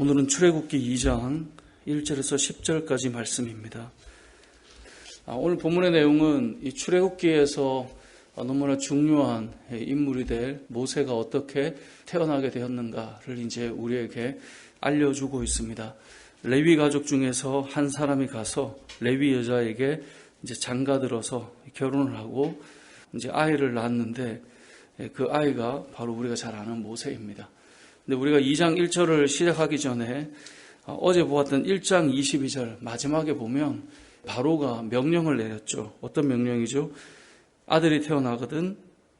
오늘은 출애굽기 2장 1절에서 10절까지 말씀입니다. 오늘 본문의 내용은 이 출애굽기에서 너무나 중요한 인물이 될 모세가 어떻게 태어나게 되었는가를 이제 우리에게 알려주고 있습니다. 레위 가족 중에서 한 사람이 가서 레위 여자에게 이제 장가들어서 결혼을 하고 이제 아이를 낳았는데 그 아이가 바로 우리가 잘 아는 모세입니다. 근데 우리가 2장 1절을 시작하기 전에 어제 보았던 1장 22절 마지막에 보면 바로가 명령을 내렸죠. 어떤 명령이죠? 아들이 태어나거든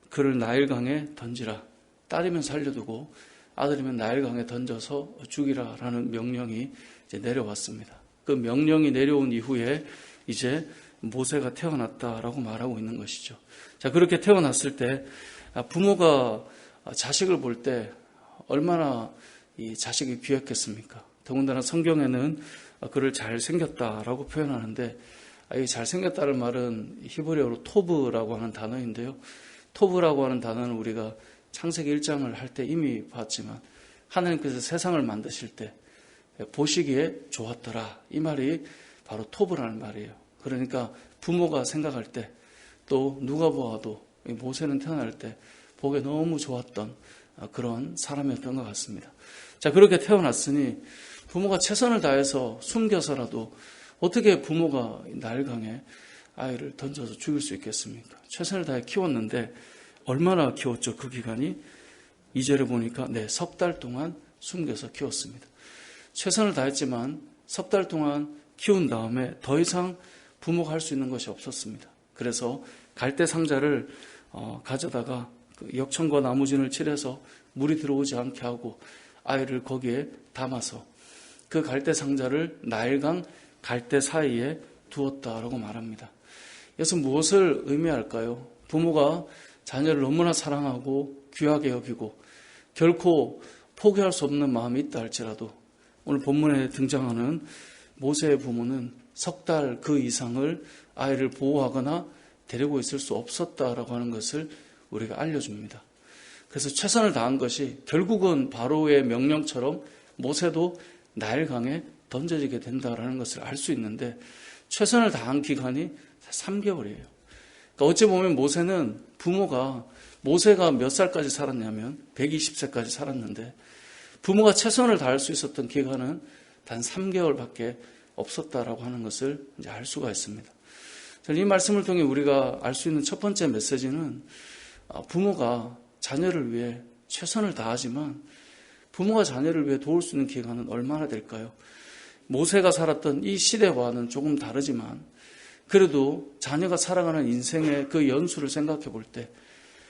그를 나일강에 던지라. 딸이면 살려두고 아들이면 나일강에 던져서 죽이라 라는 명령이 이제 내려왔습니다. 그 명령이 내려온 이후에 이제 모세가 태어났다라고 말하고 있는 것이죠. 자, 그렇게 태어났을 때 부모가 자식을 볼 때 얼마나 이 자식이 귀했겠습니까? 더군다나 성경에는 그를 잘생겼다라고 표현하는데 이 잘생겼다는 말은 히브리어로 토브라고 하는 단어인데요. 토브라고 하는 단어는 우리가 창세기 1장을 할 때 이미 봤지만 하나님께서 세상을 만드실 때 보시기에 좋았더라. 이 말이 바로 토브라는 말이에요. 그러니까 부모가 생각할 때 또 누가 보아도 모세는 태어날 때 보기에 너무 좋았던 그런 사람이었던 것 같습니다. 자, 그렇게 태어났으니 부모가 최선을 다해서 숨겨서라도 어떻게 부모가 나일강에 아이를 던져서 죽일 수 있겠습니까? 최선을 다해 키웠는데 얼마나 키웠죠? 그 기간이 2절에 보니까 석 달 동안 숨겨서 키웠습니다. 최선을 다했지만 석 달 동안 키운 다음에 더 이상 부모가 할 수 있는 것이 없었습니다. 그래서 갈대 상자를 가져다가 역청과 나무진을 칠해서 물이 들어오지 않게 하고 아이를 거기에 담아서 그 갈대 상자를 나일강 갈대 사이에 두었다라고 말합니다. 이것은 무엇을 의미할까요? 부모가 자녀를 너무나 사랑하고 귀하게 여기고 결코 포기할 수 없는 마음이 있다 할지라도 오늘 본문에 등장하는 모세의 부모는 석 달 그 이상을 아이를 보호하거나 데리고 있을 수 없었다라고 하는 것을 우리가 알려줍니다. 그래서 최선을 다한 것이 결국은 바로의 명령처럼 모세도 나일강에 던져지게 된다라는 것을 알 수 있는데 최선을 다한 기간이 3개월이에요. 그러니까 어찌 보면 모세가 몇 살까지 살았냐면 120세까지 살았는데 부모가 최선을 다할 수 있었던 기간은 단 3개월밖에 없었다라고 하는 것을 이제 알 수가 있습니다. 이 말씀을 통해 우리가 알 수 있는 첫 번째 메시지는 부모가 자녀를 위해 최선을 다하지만 부모가 자녀를 위해 도울 수 있는 기간은 얼마나 될까요? 모세가 살았던 이 시대와는 조금 다르지만 그래도 자녀가 살아가는 인생의 그 연수를 생각해 볼 때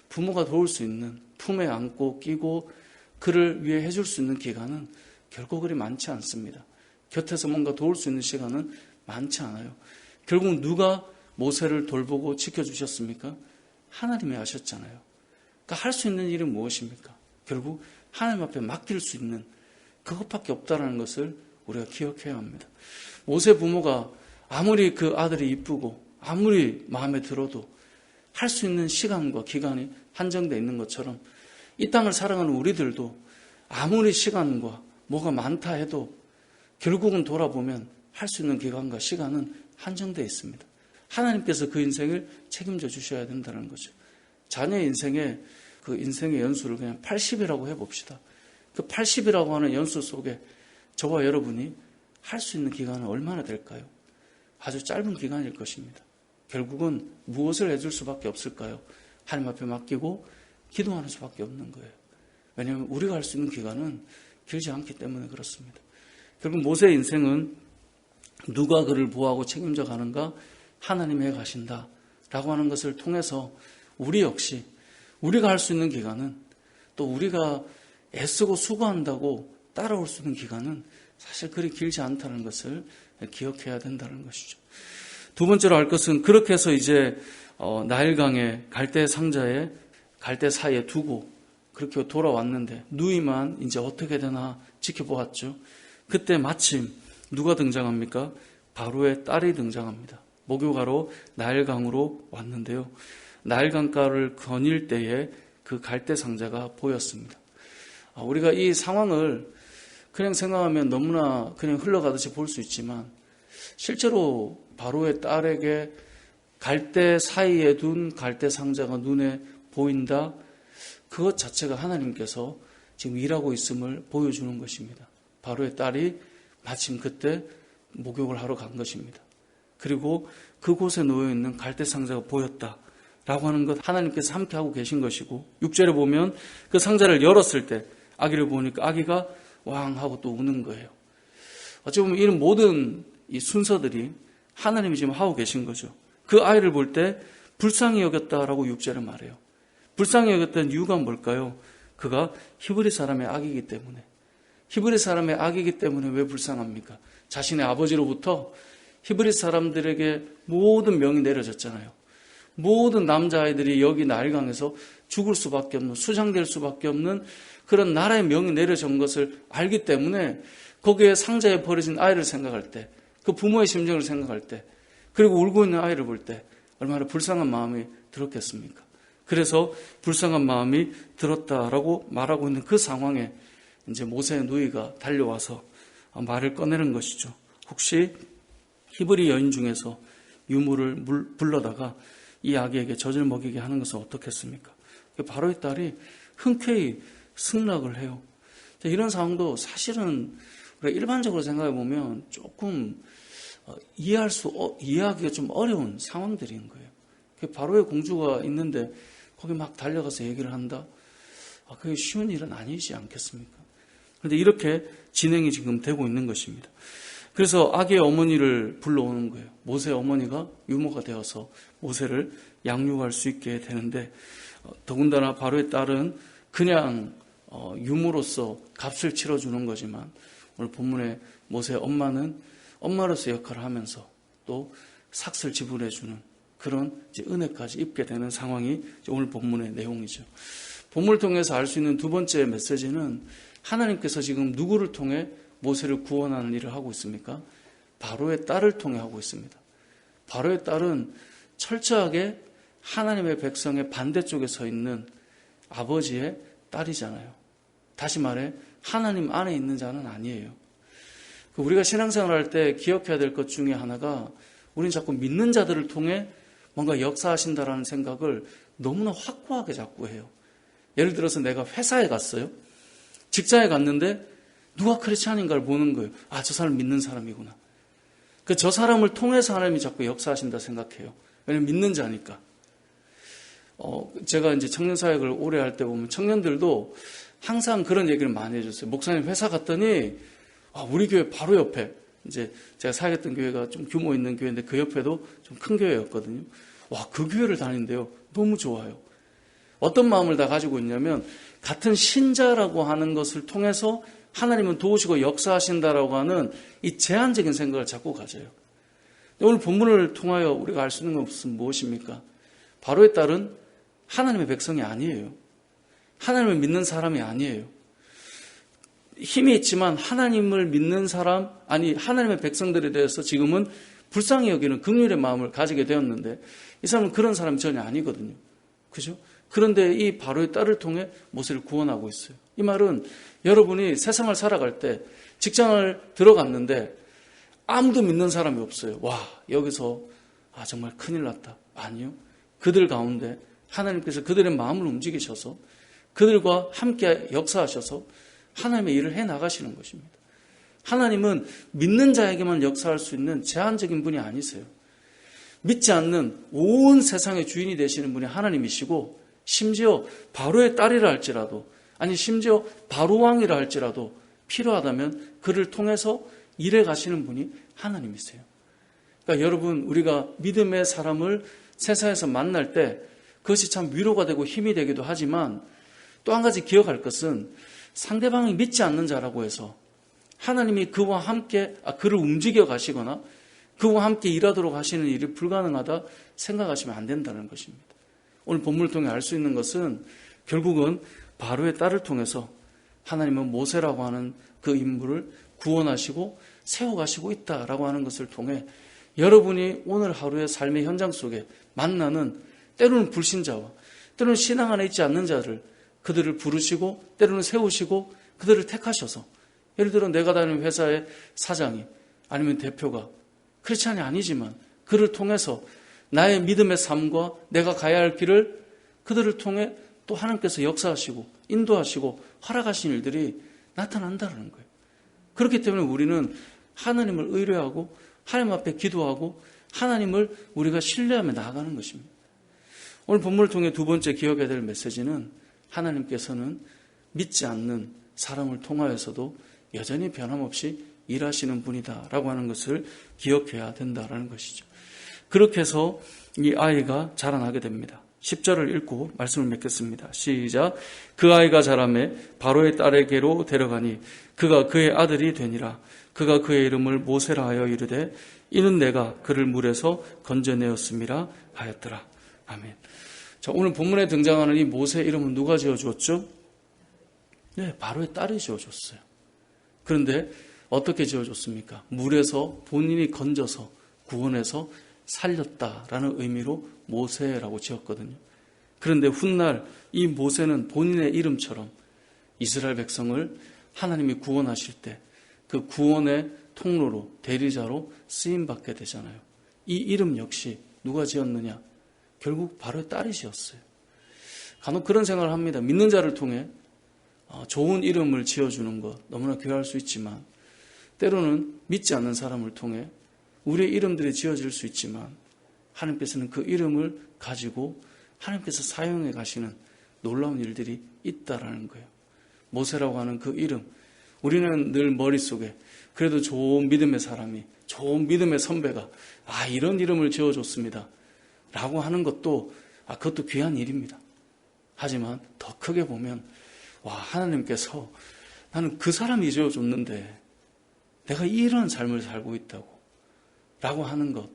부모가 도울 수 있는 품에 안고 끼고 그를 위해 해줄 수 있는 기간은 결코 그리 많지 않습니다. 곁에서 뭔가 도울 수 있는 시간은 많지 않아요. 결국 누가 모세를 돌보고 지켜주셨습니까? 하나님이 하셨잖아요. 그러니까 할 수 있는 일이 무엇입니까? 결국 하나님 앞에 맡길 수 있는 그것밖에 없다는 것을 우리가 기억해야 합니다. 모세 부모가 아무리 그 아들이 이쁘고 아무리 마음에 들어도 할 수 있는 시간과 기간이 한정되어 있는 것처럼 이 땅을 살아가는 우리들도 아무리 시간과 뭐가 많다 해도 결국은 돌아보면 할 수 있는 기간과 시간은 한정되어 있습니다. 하나님께서 그 인생을 책임져 주셔야 된다는 거죠. 자녀의 인생에 그 인생의 연수를 그냥 80이라고 해봅시다. 그 80이라고 하는 연수 속에 저와 여러분이 할 수 있는 기간은 얼마나 될까요? 아주 짧은 기간일 것입니다. 결국은 무엇을 해줄 수밖에 없을까요? 하나님 앞에 맡기고 기도하는 수밖에 없는 거예요. 왜냐하면 우리가 할 수 있는 기간은 길지 않기 때문에 그렇습니다. 결국 모세의 인생은 누가 그를 보호하고 책임져 가는가? 하나님이 해 가신다라고 하는 것을 통해서 우리 역시 우리가 할 수 있는 기간은 또 우리가 애쓰고 수고한다고 따라올 수 있는 기간은 사실 그리 길지 않다는 것을 기억해야 된다는 것이죠. 두 번째로 알 것은 그렇게 해서 이제 나일강에 갈대 상자에 갈대 사이에 두고 그렇게 돌아왔는데 누이만 이제 어떻게 되나 지켜보았죠. 그때 마침 누가 등장합니까? 바로의 딸이 등장합니다. 목욕하러 나일강으로 왔는데요. 나일강가를 거닐 때에 그 갈대 상자가 보였습니다. 우리가 이 상황을 그냥 생각하면 너무나 그냥 흘러가듯이 볼 수 있지만 실제로 바로의 딸에게 갈대 사이에 둔 갈대 상자가 눈에 보인다. 그것 자체가 하나님께서 지금 일하고 있음을 보여주는 것입니다. 바로의 딸이 마침 그때 목욕을 하러 간 것입니다. 그리고 그곳에 놓여있는 갈대 상자가 보였다라고 하는 것 하나님께서 함께 하고 계신 것이고 6절에 보면 그 상자를 열었을 때 아기를 보니까 아기가 왕 하고 또 우는 거예요. 어찌 보면 이런 모든 이 순서들이 하나님이 지금 하고 계신 거죠. 그 아이를 볼 때 불쌍히 여겼다라고 6절에 말해요. 불쌍히 여겼다는 이유가 뭘까요? 그가 히브리 사람의 아기이기 때문에. 히브리 사람의 아기이기 때문에 왜 불쌍합니까? 자신의 아버지로부터 히브리 사람들에게 모든 명이 내려졌잖아요. 모든 남자아이들이 여기 나일강에서 죽을 수밖에 없는, 수장될 수밖에 없는 그런 나라의 명이 내려진 것을 알기 때문에 거기에 상자에 버려진 아이를 생각할 때, 그 부모의 심정을 생각할 때, 그리고 울고 있는 아이를 볼 때 얼마나 불쌍한 마음이 들었겠습니까? 그래서 불쌍한 마음이 들었다라고 말하고 있는 그 상황에 이제 모세의 누이가 달려와서 말을 꺼내는 것이죠. 혹시 히브리 여인 중에서 유물을 불러다가 이 아기에게 젖을 먹이게 하는 것은 어떻겠습니까? 바로의 딸이 흔쾌히 승낙을 해요. 이런 상황도 사실은 우리가 일반적으로 생각해 보면 조금 이해하기가 좀 어려운 상황들인 거예요. 바로의 공주가 있는데 거기 막 달려가서 얘기를 한다? 그게 쉬운 일은 아니지 않겠습니까? 그런데 이렇게 진행이 지금 되고 있는 것입니다. 그래서 아기의 어머니를 불러오는 거예요. 모세의 어머니가 유모가 되어서 모세를 양육할 수 있게 되는데 더군다나 바로의 딸은 그냥 유모로서 값을 치러주는 거지만 오늘 본문에 모세의 엄마는 엄마로서 역할을 하면서 또 삭슬 지불해주는 그런 은혜까지 입게 되는 상황이 오늘 본문의 내용이죠. 본문을 통해서 알 수 있는 두 번째 메시지는 하나님께서 지금 누구를 통해 모세를 구원하는 일을 하고 있습니까? 바로의 딸을 통해 하고 있습니다. 바로의 딸은 철저하게 하나님의 백성의 반대쪽에 서 있는 아버지의 딸이잖아요. 다시 말해 하나님 안에 있는 자는 아니에요. 우리가 신앙생활 할 때 기억해야 될 것 중에 하나가 우리는 자꾸 믿는 자들을 통해 뭔가 역사하신다라는 생각을 너무나 확고하게 자꾸 해요. 예를 들어서 내가 회사에 갔어요. 직장에 갔는데 누가 크리스찬인가를 보는 거예요. 저 사람 믿는 사람이구나. 저 사람을 통해서 하나님이 자꾸 역사하신다 생각해요. 왜냐하면 믿는 자니까. 제가 이제 청년사역을 오래 할 때 보면 청년들도 항상 그런 얘기를 많이 해줬어요. 목사님 회사 갔더니 우리 교회 바로 옆에 이제 제가 사역했던 교회가 좀 규모 있는 교회인데 그 옆에도 좀 큰 교회였거든요. 그 교회를 다니는데요. 너무 좋아요. 어떤 마음을 다 가지고 있냐면 같은 신자라고 하는 것을 통해서 하나님은 도우시고 역사하신다라고 하는 이 제한적인 생각을 자꾸 가져요. 오늘 본문을 통하여 우리가 알 수 있는 것은 무엇입니까? 바로의 딸은 하나님의 백성이 아니에요. 하나님을 믿는 사람이 아니에요. 힘이 있지만 하나님을 믿는 사람, 하나님의 백성들에 대해서 지금은 불쌍히 여기는 긍휼의 마음을 가지게 되었는데 이 사람은 그런 사람이 전혀 아니거든요. 그죠? 그런데 이 바로의 딸을 통해 모세를 구원하고 있어요. 이 말은 여러분이 세상을 살아갈 때 직장을 들어갔는데 아무도 믿는 사람이 없어요. 여기서 정말 큰일 났다. 아니요. 그들 가운데 하나님께서 그들의 마음을 움직이셔서 그들과 함께 역사하셔서 하나님의 일을 해나가시는 것입니다. 하나님은 믿는 자에게만 역사할 수 있는 제한적인 분이 아니세요. 믿지 않는 온 세상의 주인이 되시는 분이 하나님이시고 심지어 바로의 딸이라 할지라도 심지어 바로 왕이라 할지라도 필요하다면 그를 통해서 일해 가시는 분이 하나님이세요. 그러니까 여러분 우리가 믿음의 사람을 세상에서 만날 때 그것이 참 위로가 되고 힘이 되기도 하지만 또 한 가지 기억할 것은 상대방이 믿지 않는 자라고 해서 하나님이 그와 함께 그를 움직여 가시거나 그와 함께 일하도록 하시는 일이 불가능하다 생각하시면 안 된다는 것입니다. 오늘 본문을 통해 알 수 있는 것은 결국은 바로의 딸을 통해서 하나님은 모세라고 하는 그 인물을 구원하시고 세워가시고 있다라고 하는 것을 통해 여러분이 오늘 하루의 삶의 현장 속에 만나는 때로는 불신자와 때로는 신앙 안에 있지 않는 자를 그들을 부르시고 때로는 세우시고 그들을 택하셔서 예를 들어 내가 다니는 회사의 사장이 아니면 대표가 크리스찬이 아니지만 그를 통해서 나의 믿음의 삶과 내가 가야 할 길을 그들을 통해 또 하나님께서 역사하시고 인도하시고 허락하신 일들이 나타난다는 거예요. 그렇기 때문에 우리는 하나님을 의뢰하고 하나님 앞에 기도하고 하나님을 우리가 신뢰하며 나아가는 것입니다. 오늘 본문을 통해 두 번째 기억해야 될 메시지는 하나님께서는 믿지 않는 사람을 통하여서도 여전히 변함없이 일하시는 분이다라고 하는 것을 기억해야 된다라는 것이죠. 그렇게 해서 이 아이가 자라나게 됩니다. 10절을 읽고 말씀을 맺겠습니다. 시작. 그 아이가 자라매 바로의 딸에게로 데려가니 그가 그의 아들이 되니라. 그가 그의 이름을 모세라 하여 이르되 이는 내가 그를 물에서 건져내었음이라 하였더라. 아멘. 자, 오늘 본문에 등장하는 이 모세 이름은 누가 지어주었죠? 네, 바로의 딸이 지어줬어요. 그런데 어떻게 지어줬습니까? 물에서 본인이 건져서 구원해서 살렸다라는 의미로 모세라고 지었거든요. 그런데 훗날 이 모세는 본인의 이름처럼 이스라엘 백성을 하나님이 구원하실 때 그 구원의 통로로 대리자로 쓰임받게 되잖아요. 이 이름 역시 누가 지었느냐? 결국 바로의 딸이 지었어요. 간혹 그런 생각을 합니다. 믿는 자를 통해 좋은 이름을 지어주는 것 너무나 귀할 수 있지만 때로는 믿지 않는 사람을 통해 우리의 이름들이 지어질 수 있지만 하나님께서는 그 이름을 가지고 하나님께서 사용해 가시는 놀라운 일들이 있다라는 거예요. 모세라고 하는 그 이름, 우리는 늘 머릿속에 그래도 좋은 믿음의 사람이, 좋은 믿음의 선배가 이런 이름을 지어줬습니다 라고 하는 것도 그것도 귀한 일입니다. 하지만 더 크게 보면 하나님께서 나는 그 사람이 지어줬는데 내가 이런 삶을 살고 있다고 라고 하는 것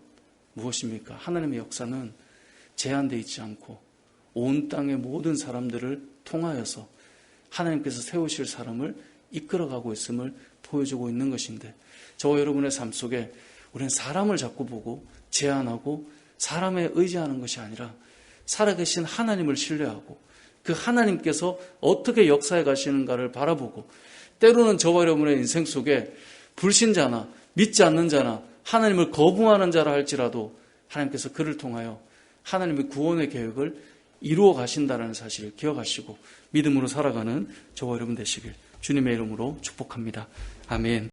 무엇입니까? 하나님의 역사는 제한되어 있지 않고 온 땅의 모든 사람들을 통하여서 하나님께서 세우실 사람을 이끌어가고 있음을 보여주고 있는 것인데 저와 여러분의 삶 속에 우리는 사람을 자꾸 보고 제한하고 사람에 의지하는 것이 아니라 살아계신 하나님을 신뢰하고 그 하나님께서 어떻게 역사해 가시는가를 바라보고 때로는 저와 여러분의 인생 속에 불신자나 믿지 않는 자나 하나님을 거부하는 자라 할지라도 하나님께서 그를 통하여 하나님의 구원의 계획을 이루어 가신다는 사실을 기억하시고 믿음으로 살아가는 저와 여러분 되시길 주님의 이름으로 축복합니다. 아멘.